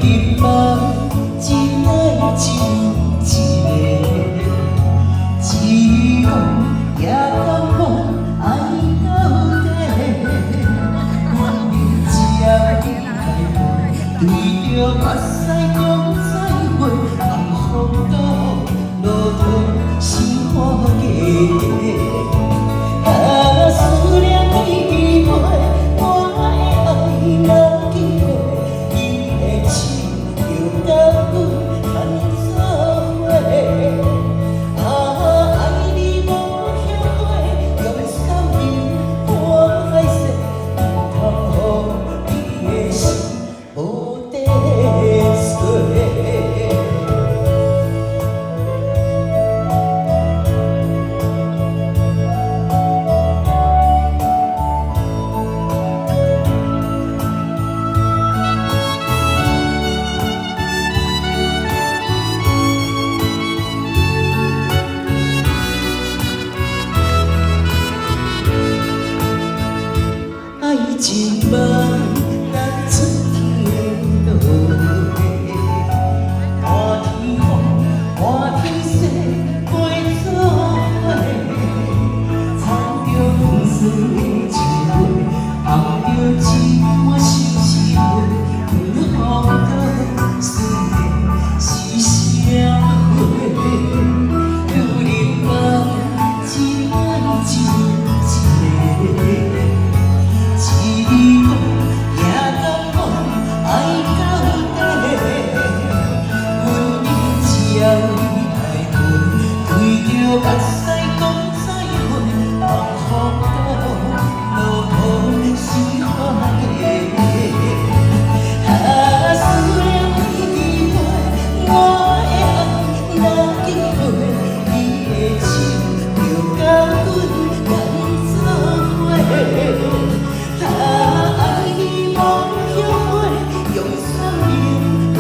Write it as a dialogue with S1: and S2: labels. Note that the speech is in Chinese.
S1: 日梦真爱就一个，只讲也甘愿爱到底。阮们才离开门，对着目屎讲再会，红风刀路途心看过。思念你的陪，我的爱若记落，伊的手就甲阮牵做伙。爱你无后悔，用生命换来世，通予你的心无地找。爱情梦，咱出天落地，看天风，看天雪，陪做伙。藏着风霜的情话，放着一碗心事话，阮风刀思念是啥货？有日梦，真爱就一个。只讲也甘愿爱到底，阮们才离开门，对着目屎讲再会，红风刀路途心看过。思念你的陪，我的爱若记落，你的手就甲阮牵做伙。爱你无后悔，用生命换。